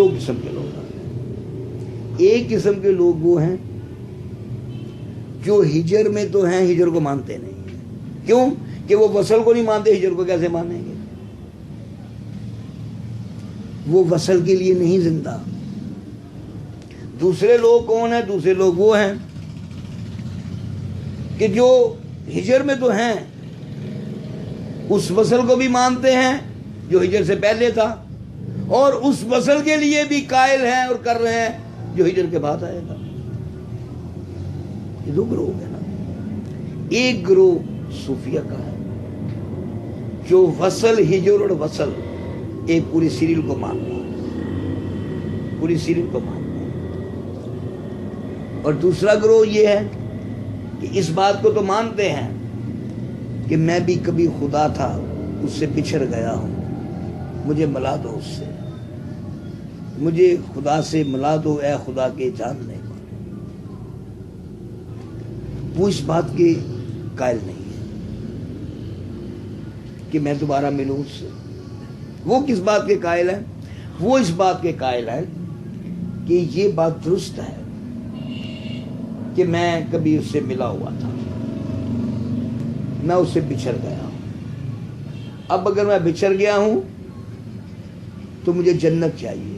دو قسم کے لوگ ہیں۔ ایک قسم کے لوگ وہ ہیں جو ہجر میں تو ہیں، ہجر کو مانتے نہیں ہیں۔ کیوں کہ وہ وصل کو نہیں مانتے، ہجر کو کیسے مانیں گے؟ وہ وصل کے لیے نہیں زندہ۔ دوسرے لوگ کون ہیں؟ دوسرے لوگ وہ ہیں کہ جو ہجر میں تو ہیں، اس وصل کو بھی مانتے ہیں جو ہجر سے پہلے تھا، اور اس وصل کے لیے بھی قائل ہیں اور کر رہے ہیں جو ہجر کے بعد آئے گا۔ یہ دو گروہ ہے نا۔ ایک گروہ صوفیہ کا ہے جو وصل، ہجر اور وصل ایک پوری سیریل کو مانتا ہے، پوری سیریل کو مانتا ہے۔ اور دوسرا گروہ یہ ہے کہ اس بات کو تو مانتے ہیں کہ میں بھی کبھی خدا تھا، اس سے بچھڑ گیا ہوں، مجھے ملا دو اس سے، مجھے خدا سے ملا دو اے خدا کے جاننے والے۔ وہ اس بات کے قائل نہیں ہے کہ میں دوبارہ ملوں اس سے۔ وہ کس بات کے قائل ہیں؟ وہ اس بات کے قائل ہیں کہ یہ بات درست ہے کہ میں کبھی اس سے ملا ہوا تھا، میں اس سے بچھڑ گیا ہوں، اب اگر میں بچھڑ گیا ہوں تو مجھے جنت چاہیے۔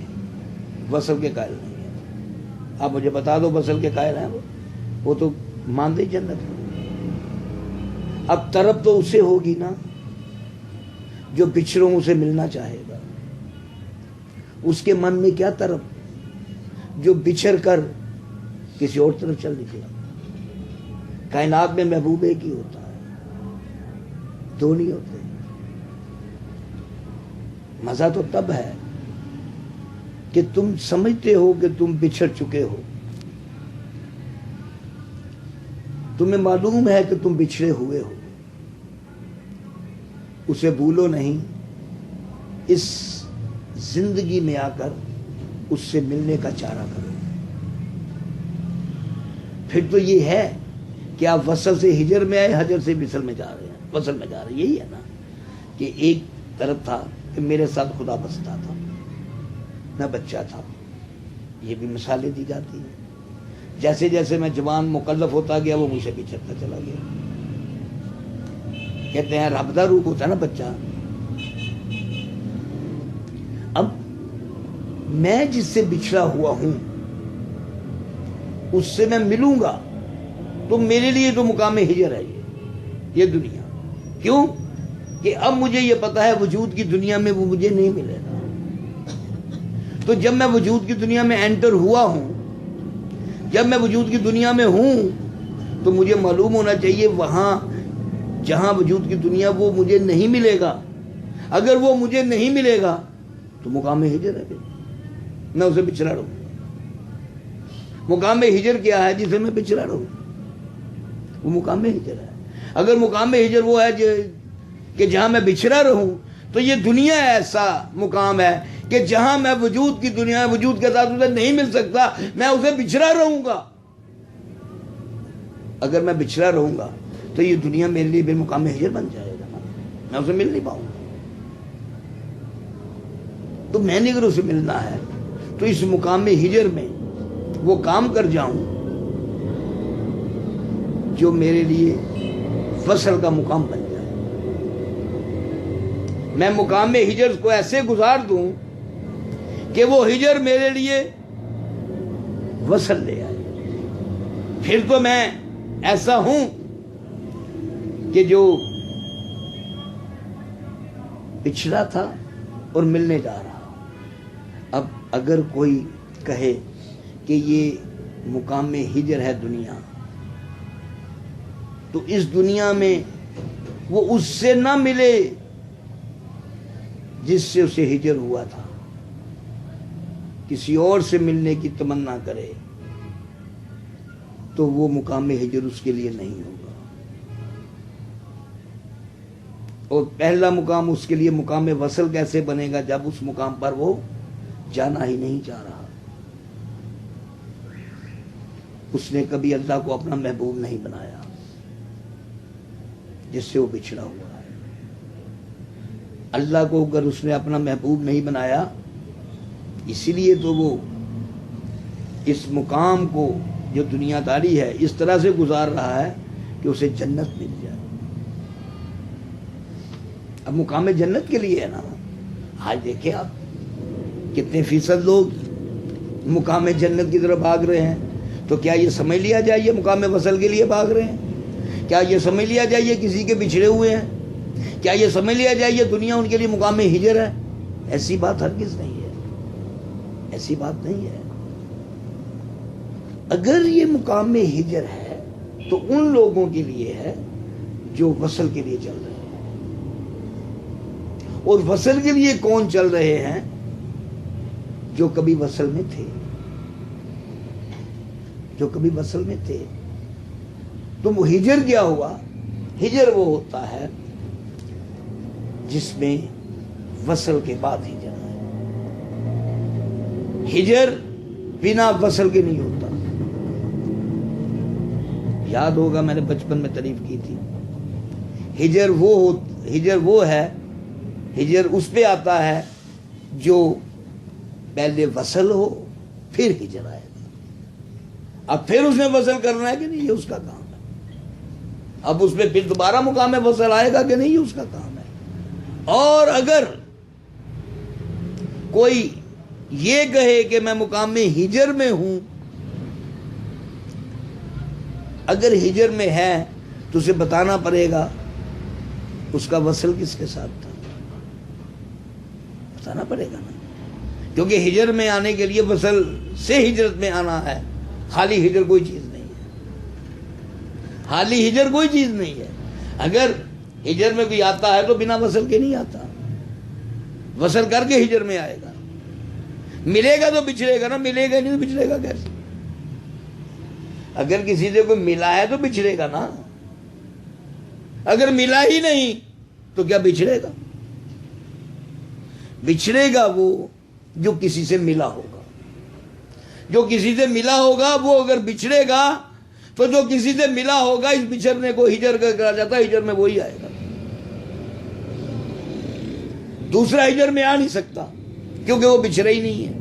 وصل کے قائل نہیں ہے۔ آپ مجھے بتا دو وصل کے قائل ہیں وہ تو مانتے جنت ہے۔ اب طرف تو اسے ہوگی نا جو بچھڑوں سے ملنا چاہے گا۔ اس کے من میں کیا طرف جو بچھڑ کر کسی اور طرف چل نکلا۔ کائنات میں محبوب ایک ہی ہوتا ہے، دو نہیں ہوتے۔ مزہ تو تب ہے کہ تم سمجھتے ہو کہ تم بچھڑ چکے ہو، تمہیں معلوم ہے کہ تم بچھڑے ہوئے ہو، اسے بھولو نہیں، اس زندگی میں آ کر اس سے ملنے کا چارہ کرو۔ پھر تو یہ ہے کہ آپ وصل سے ہجر میں آئے، ہجر سے وصل میں جا رہے ہیں، وصل میں جا رہے ہیں۔ یہی ہے نا کہ ایک طرف تھا کہ میرے ساتھ خدا بستا تھا، میں بچہ تھا۔ یہ بھی مثالیں دی جاتی ہیں۔ جیسے جیسے میں جوان مکلف ہوتا گیا وہ مجھ سے بچھڑتا چلا گیا۔ کہتے ہیں رب دا روپ ہوتا ہے نا بچہ۔ اب میں جس سے بچھڑا ہوا ہوں اس سے میں ملوں گا تو میرے لیے تو مقام ہجر ہے یہ دنیا۔ کیوں کہ اب مجھے یہ پتا ہے وجود کی دنیا میں وہ مجھے نہیں ملے گا۔ تو جب میں وجود کی دنیا میں انٹر ہوا ہوں، جب میں وجود کی دنیا میں ہوں، تو مجھے معلوم ہونا چاہیے وہاں جہاں وجود کی دنیا وہ مجھے نہیں ملے گا۔ اگر وہ مجھے نہیں ملے گا تو مقام ہجر ہے، میں اسے بچھڑا رہوں۔ مقام ہجر کیا ہے؟ جسے میں بچھڑا رہوں، وہ مقام ہجر ہے۔ اگر مقام ہجر وہ ہے کہ جہاں میں بچھڑا رہوں، تو یہ دنیا ایسا مقام ہے کہ جہاں میں وجود کی دنیا، وجود کے ساتھ اسے نہیں مل سکتا، میں اسے بچھڑا رہوں گا۔ اگر میں بچھڑا رہوں گا تو یہ دنیا میرے لیے بے مقام ہجر بن جائے گا، میں اسے مل نہیں پاؤں گا۔ تو میں نے اگر اسے ملنا ہے تو اس مقام ہجر میں وہ کام کر جاؤں جو میرے لیے وصل کا مقام بن جائے۔ میں مقام ہجر کو ایسے گزار دوں کہ وہ ہجر میرے لیے وصل لے آئے۔ پھر تو میں ایسا ہوں کہ جو پچھڑا تھا اور ملنے جا رہا۔ اب اگر کوئی کہے کہ یہ مقام ہجر ہے دنیا، تو اس دنیا میں وہ اس سے نہ ملے جس سے اسے ہجر ہوا تھا، کسی اور سے ملنے کی تمنا کرے تو وہ مقام ہجر اس کے لیے نہیں ہوگا۔ اور پہلا مقام اس کے لیے مقام وصل کیسے بنے گا جب اس مقام پر وہ جانا ہی نہیں چاہ رہا۔ اس نے کبھی اللہ کو اپنا محبوب نہیں بنایا جس سے وہ بچھڑا ہوا ہے۔ اللہ کو اگر اس نے اپنا محبوب نہیں بنایا اسی لیے تو وہ اس مقام کو جو دنیا داری ہے اس طرح سے گزار رہا ہے کہ اسے جنت مل جائے. اب مقام جنت کے لیے ہے نا. آج دیکھیں آپ کتنے فیصد لوگ مقام جنت کی طرف بھاگ رہے ہیں. تو کیا یہ سمجھ لیا جائے یہ مقام وصل کے لیے بھاگ رہے ہیں؟ کیا یہ سمجھ لیا جائے یہ کسی کے بچھڑے ہوئے ہیں؟ کیا یہ سمجھ لیا جائے یہ دنیا ان کے لیے مقام ہجر ہے؟ ایسی بات ہرگز نہیں ہے. ایسی بات نہیں ہے. اگر یہ مقام ہجر ہے تو ان لوگوں کے لیے ہے جو وصل کے لیے چل رہے ہیں. اور وصل کے لیے کون چل رہے ہیں؟ جو کبھی وصل میں تھے. جو کبھی وصل میں تھے. تو وہ ہجر کیا ہوا؟ ہجر وہ ہوتا ہے جس میں وصل کے بعد ہجر ہے. ہجر بنا وصل کے نہیں ہوتا. یاد ہوگا میں نے بچپن میں تعریف کی تھی. ہجر وہ ہے، ہجر اس پہ آتا ہے جو پہلے وصل ہو پھر ہجر آئے. اب پھر اس نے وصل کرنا ہے کہ نہیں، یہ اس کا کام ہے. اب اس میں پھر دوبارہ مقام وصل آئے گا کہ نہیں، یہ اس کا کام ہے. اور اگر کوئی یہ کہے کہ میں مقام ہجر میں ہوں، اگر ہجر میں ہے تو اسے بتانا پڑے گا اس کا وصل کس کے ساتھ تھا. بتانا پڑے گا نا. کیونکہ ہجر میں آنے کے لیے وصل سے ہجرت میں آنا ہے. خالی ہجر کوئی چیز نہیں ہے. خالی ہجر کوئی چیز نہیں ہے. اگر ہجر میں کوئی آتا ہے تو بنا وصل کے نہیں آتا. وصل کر کے ہجر میں آئے گا. ملے گا تو بچھڑے گا نا. ملے گا نہیں تو بچھڑے گا کیسے؟ اگر کسی سے کوئی ملا ہے تو بچھڑے گا نا. اگر ملا ہی نہیں تو کیا بچھڑے گا؟ بچھڑے گا وہ جو کسی سے ملا ہوگا. جو کسی سے ملا ہوگا وہ اگر بچھڑے گا تو جو کسی سے ملا ہوگا اس بچھڑنے کو ہجر کا کہا جاتا ہے. ہجر میں وہی آئے گا. دوسرا ہجر میں آ نہیں سکتا کیونکہ وہ بچھڑا ہی نہیں ہے.